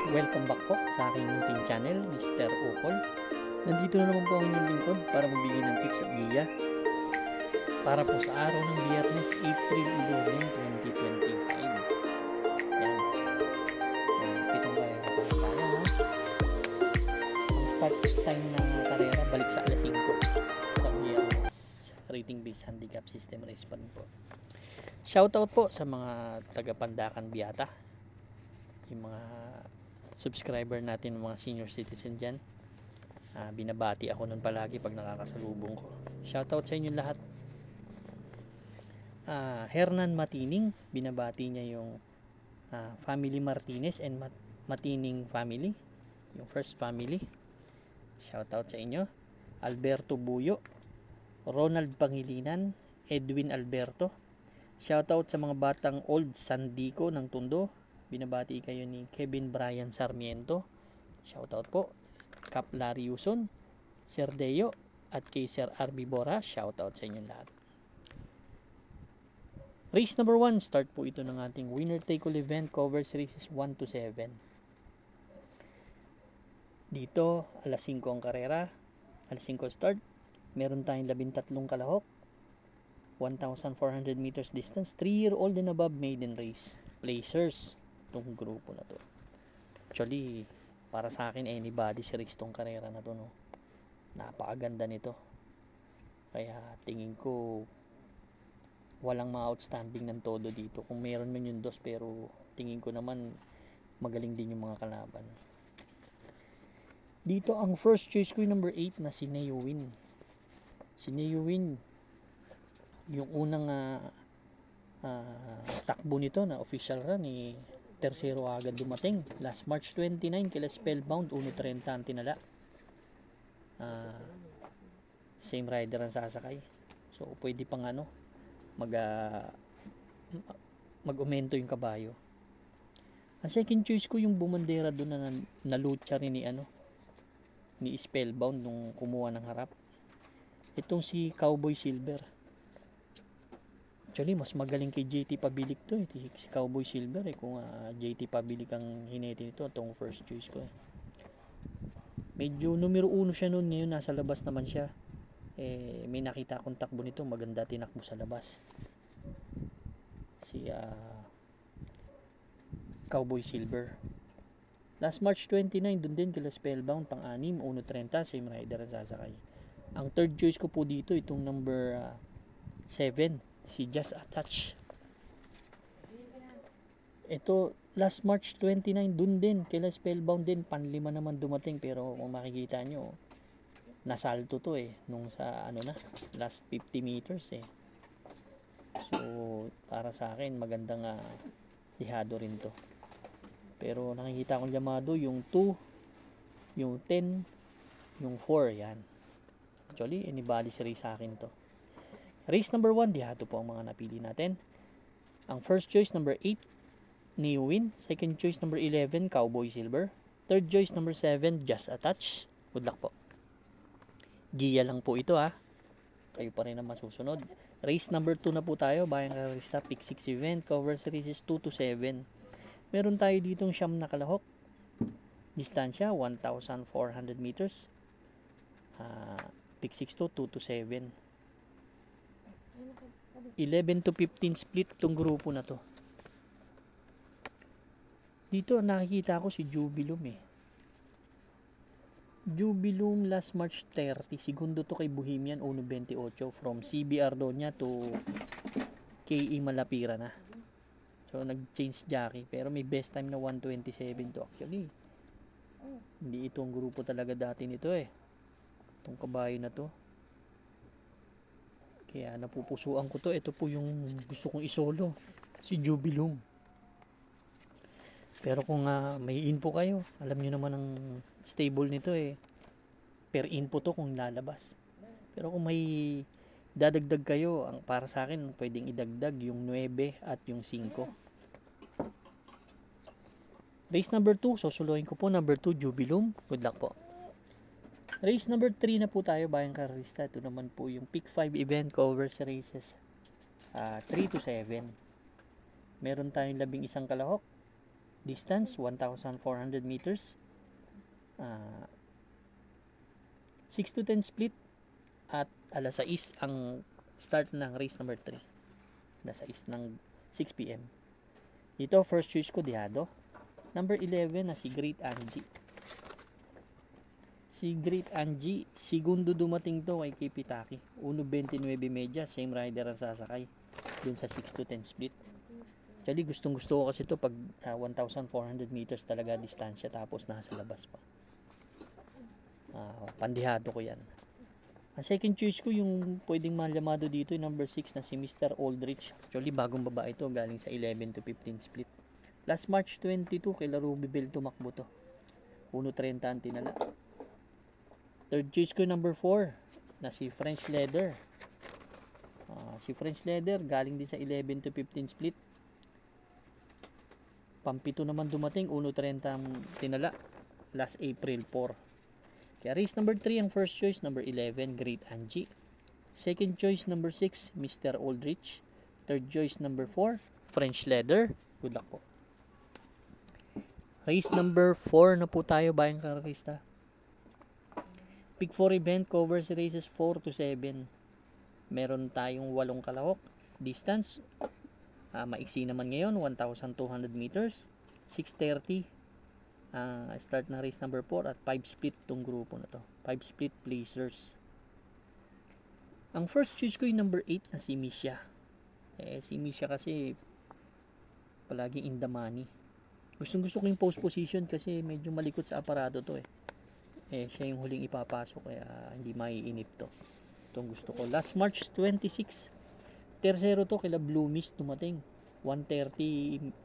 Welcome back po sa aking munting channel, Mr. Ukol. Nandito na naman po ang inyong lingkod para magbigay ng tips at giya para po sa araw ng Biyernes, April 11, 2025. Yan. Pitong karera pa tayo, no? Ang start time ng karera, balik sa alas 5 sa Biyernes. Rating based handicap system race pa rin po. Shoutout po sa mga taga-Pandacan Biata, yung mga subscriber natin, mga senior citizen dyan. Binabati ako nun palagi pag nakakasalubong ko. Shoutout sa inyo lahat. Hernan Matining, binabati niya yung family Martinez and Matining family, yung first family. Shoutout sa inyo. Alberto Buyo, Ronald Pangilinan, Edwin Alberto. Shoutout sa mga batang Old Sandico ng Tondo. Binabati kayo ni Kevin Brian Sarmiento. Shoutout po. Cap Lariuson, Sir Deo, at kay Sir RB Bora. Shoutout sa inyo lahat. Race number 1, start po ito ng ating winner take all event, covers races 1 to 7. Dito, alas 5 ang karera, alas 5 start. Meron tayong 13 kalahok, 1,400 meters distance, 3-year-old and above maiden race. Placers, itong grupo na to. Actually, para sa akin, anybody si race tong karera na to, no? Napakaganda nito. Kaya tingin ko, walang mga outstanding ng todo dito. Kung meron man yung dos, pero tingin ko naman, magaling din yung mga kalaban. Dito, ang first choice ko yung number 8 na si Neowin. Si Neowin, yung unang takbo nito na official run ni tersero agad dumating last March 29 kila Spellbound 1.30 ang tinala. Same rider ang sasakay, so pwede pang mag-umento yung kabayo. Ang second choice ko yung bumandera doon na nalucha rin ni Spellbound nung kumuha ng harap, itong si Cowboy Silver. Actually, mas magaling kay JT Pabilik to si Cowboy Silver kung JT Pabilik ang hinete nito, itong first choice ko Medyo numero 1 siya noon, ngayon nasa labas naman siya. May nakita akong takbo nito, maganda tinakbo sa labas. Si Cowboy Silver. Last March 29, dun din kila Spellbound, pang-anim, 1.30, same rider ang sasakay. Ang third choice ko po dito, itong number 7, si Just a Touch. Ito, last March 29, dun din, kila Spellbound din, panlima naman dumating, pero kung makikita nyo, nasalto to nung sa last 50 meters So, para sa akin, magandang ihado rin to. Pero nakikita kong llamado, yung 2, yung 10, yung 4, yan. Actually, anybody si race sa akin to. Race number 1, dihado po ang mga napili natin. Ang first choice, number 8, Neowin. Second choice, number 11, Cowboy Silver. Third choice, number 7, Just a Touch. Good luck po. Giya lang po ito Kayo pa rin ang masusunod. Race number 2 na po tayo. Bayang Karista, Pick 6 event. Covers races 2 to 7. Meron tayo ditong siyam na kalahok. Distansya, 1,400 meters. Pick 6 to 2 to 7. 11 to 15 split itong grupo na to. Dito nakikita ko si Jubilum Jubilum last March 30, segundo to kay Bohemian 1.28 from CB Ardonia to KE Malapira na. So nag-change jockey, pero may best time na 1.27 to actually. Hindi itong grupo talaga dati nito Itong kabayo na to. Kaya napupusuan ko to. Ito po yung gusto kong isolo, si Jubilum. Pero kung may info kayo, alam nyo naman ang stable nito per info to kung lalabas. Pero kung may dadagdag kayo, para sa akin pwedeng idagdag yung 9 at yung 5. Race number 2, susuluhin ko po number 2, Jubilum. Good luck po. Race number 3 na po tayo, Bayang Karista. Ito naman po yung Pick 5 event, covers races 3 to 7. Meron tayong 11 kalahok, Distance, 1,400 meters. 6 to 10 split. At alas 6 ang start ng race number 3. Alas 6 ng 6 p.m. Dito, first choice ko, Diado. Number 11 na si Great Angie. Si Great Angie, segundo dumating to kay Kipitaki. 1.29 media, same rider ang sasakay. Dun sa 6 to 10 split. Actually, gustong gusto ko kasi to pag 1,400 meters talaga distansya tapos nasa labas pa. Pandihado ko yan. Ang second choice ko yung pwedeng malamado dito yung number 6 na si Mr. Aldrich. Actually, bagong babae ito galing sa 11 to 15 split. Last March 22 kay Ruby Bell tumakbo to. 1.30 ang tinala. Third choice ko number 4 na si French Leather. Si French Leather galing din sa 11 to 15 split. Pampito naman dumating, 1.30 ang tinala. Last April 4. Kaya race number 3 ang first choice, number 11 Great Angie. Second choice number 6 Mr. Aldrich. Third choice number 4 French Leather. Good luck po. Race number 4 na po tayo, bayang kararista. Pick 4 event covers races 4 to 7. Meron tayong 8 kalahok. Distance, maiksi naman ngayon, 1,200 meters. 6:30. Start na race number 4 at 5 split tong grupo na to. 5 split placers. Ang first choice ko yung number 8 na si Misha. Si Misha kasi palagi in the money. Gustong gusto ko yung post position kasi medyo malikot sa aparado to siya yung huling ipapasok kaya hindi maiinip to. Itong gusto ko. Last March 26. Tercero to kila Blue Mist dumating. 1:30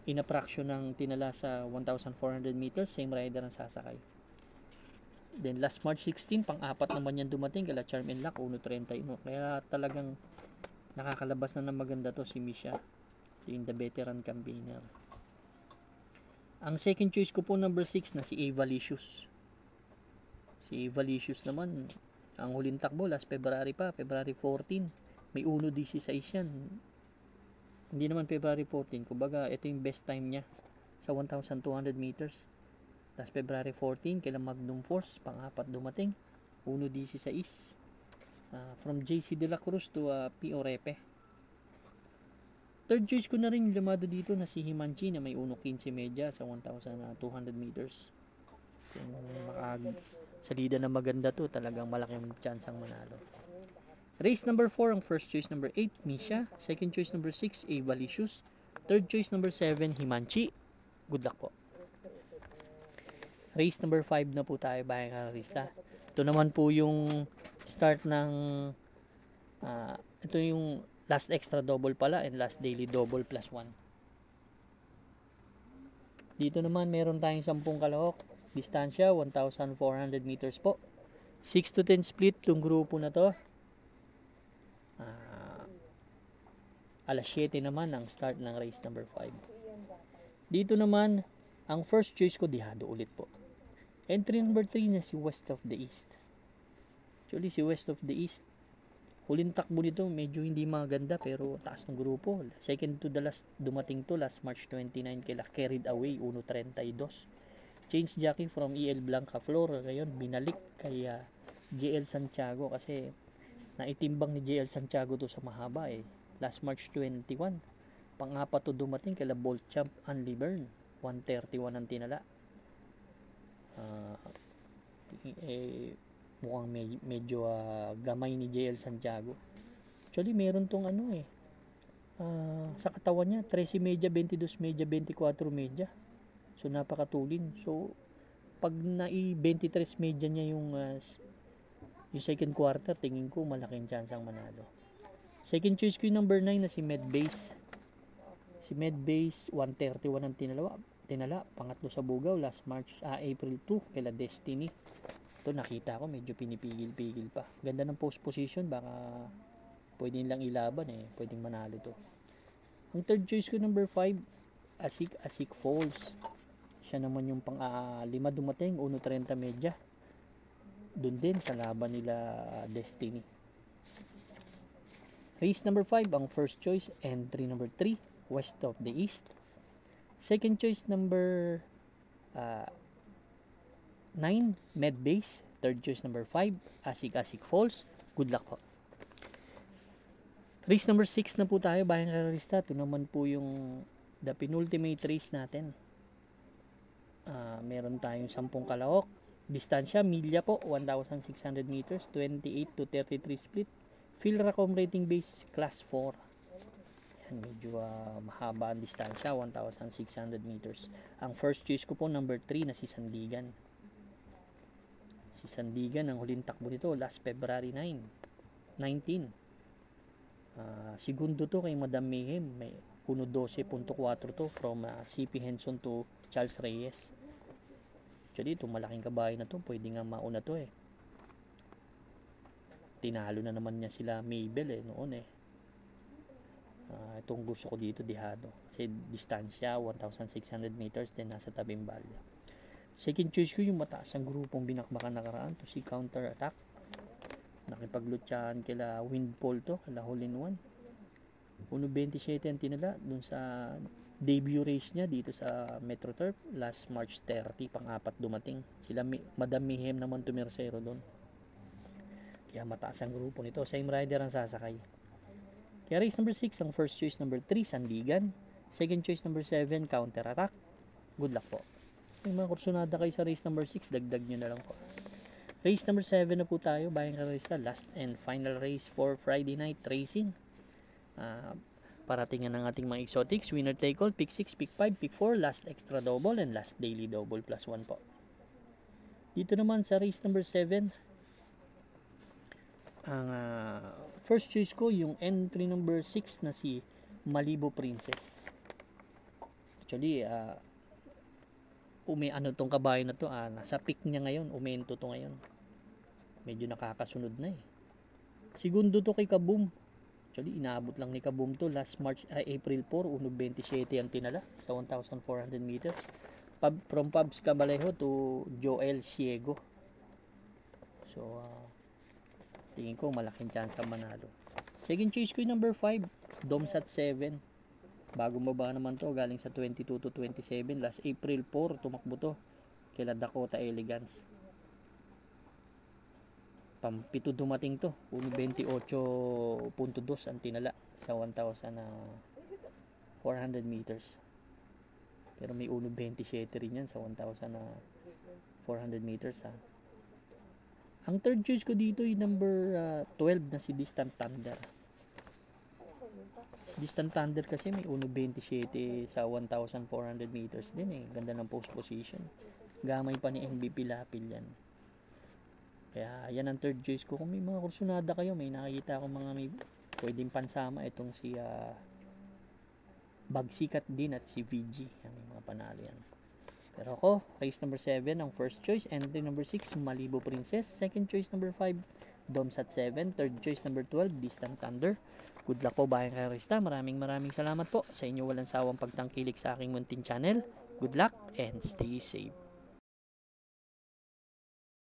in a fraction ng tinala sa 1,400 meters. Same rider ang sasakay. Then last March 16, pang-apat naman yan dumating kila Charm and Luck, 1:31. Kaya talagang nakakalabas na ng maganda to si Misha. Yung the veteran campaigner. Ang second choice ko po number 6 na si Avalicious. Si Avalicious naman, ang huling takbo last February pa, February 14. May 1:16 yan. Hindi naman February 14. Kumbaga, ito yung best time niya sa 1,200 meters. Last February 14, kailang Magnum Force, pang-apat dumating. 1:16. From JC De La Cruz to P.O. Repe. Third choice ko na rin yung lamado dito na si Himanchi na may 1:15 media sa 1,200 meters. Salida na maganda to, talagang malaking chance ang manalo. Race number 4 ang first choice number 8 Misha, second choice number 6 Avalicious, third choice number 7 Himanchi. Good luck po. Race number 5 na po tayo, bayang kararista. Ito naman po yung start ng ito yung last extra double pala and last daily double plus 1. Dito naman meron tayong 10 kalahok. Distansya 1,400 meters po. 6 to 10 split yung grupo na to. Alas 7 naman ang start ng race number 5. Dito naman ang first choice ko Diado ulit po. Entry number 3 na si West of the East. Actually si West of the East, huling takbo nito medyo hindi maganda pero taas ng grupo. Second to the last dumating to last March 29 kila Carried Away 1:32. Change jockey from EL Blanca Flor ngayon binalik kay JL Santiago kasi naitimbang ni JL Santiago to sa mahaba last March 21. Pang-apat to dumating kila Bolt Champ Anli Bern 1:31 ang tinala. Mukhang medyo gamay ni JL Santiago. Actually meron tong sa katawan niya 13 media, 22 media, 24 media. So napakatulin. So pag nai-23 media niya yung second quarter, tingin ko malaking chance ang manalo. Second choice ko yung number 9 na si Medbase. Si Medbase 1:31 ang tinala, pangatlo sa Bugaw last March April 2 kila Destiny. Ito nakita ko medyo pinipigil-pigil pa. Ganda ng post position, baka pwede nilang ilaban pwedeng manalo to. Ang third choice ko number 5 Asik Falls. Siya naman yung pang-5 dumating 1:30 media. Doon din sa laban nila Destiny. Race number 5 ang first choice, entry number 3 West of the East. Second choice number 9, Med Base. Third choice number 5, Asik Falls. Good luck po. Race number 6 na po tayo, bayang kararista. Ito naman po yung the penultimate race natin. Meron tayong 10 kalahok. Distansya, milya po, 1,600 meters, 28 to 33 split. Philracom rating base, class 4. Yan, medyo mahaba ang distansya, 1,600 meters. Ang first choice ko po, number 3 na si Sandigan. Si Sandigan, ang huling takbo nito, last February 19. Segundo to kay Madam Mayhem, may 1.12.4 to from CP Henson to Charles Reyes. Actually, itong malaking kabahay na to, pwede nga mauna to eh. Tinalo na naman niya sila Mabel noon eh. Itong gusto ko dito, Dihado. Kasi distansya, 1,600 meters, then nasa tabing balya. Second choice ko yung mataas ang grupong binakbakan nakaraan to si Counter Attack. Nakipaglutsahan kila Windfall to, kala hole in one. 1.27 ang tinala dun sa debut race niya dito sa Metro Turf last March 30, pang-apat dumating. Sila Madam Mayhem naman tumirsero doon. Kaya mataas ang grupo nito. Same rider ang sasakay. Kaya race number 6, ang first choice number 3, Sandigan. Second choice number 7, Counter Attack. Good luck po. Yung mga kursunada kayo sa race number 6, dagdag nyo na lang po. Race number 7 na po tayo, bayang karista. Last and final race for Friday night racing. Parating ng ating mga exotics. Winner take all, pick 6, pick 5, pick 4, last extra double, and last daily double plus 1 po. Dito naman sa race number 7, ang first choice ko yung entry number 6 na si Malibu Princess. Actually, tong kabayo na to, nasa peak niya ngayon, umento to ngayon. Medyo nakakasunod na eh. Segundo to kay Kaboom. Actually, inaabot lang ni Kaboom to last April 4, 1.27 ang tinala sa 1,400 meters. From Pabs Cabalejo to Joel Ciego. So, tingin ko malaking chance ang manalo. Second choice ko yung number 5, Domsat 7. Bagong baba naman to, galing sa 22 to 27. Last April 4, tumakbo to kila Dakota Elegance. Pampito dumating to, 1.28.2 ang tinala sa 1,400 meters. Pero may 1.27 rin yan sa 1,400 meters ha. Ang third choice ko dito yung number 12 na si Distant Thunder. Distant Thunder kasi may 1.27 sa 1,400 meters din eh. Ganda ng post position. Gamay pa ni MVP Lapil yan. Kaya yan ang third choice ko. Kung may mga kursunada kayo, may nakikita ako mga may pwedeng pansama. Itong si Bagsikat din at si VG. Yan, may mga panalo yan. Pero ako, race number 7, ang first choice. Entry number 6, Malibu Princess. Second choice number 5, Domsat 7. Third choice number 12, Distant Thunder. Good luck po, bayang karista. Maraming salamat po sa inyo walang sawang pagtangkilik sa aking munting channel. Good luck and stay safe.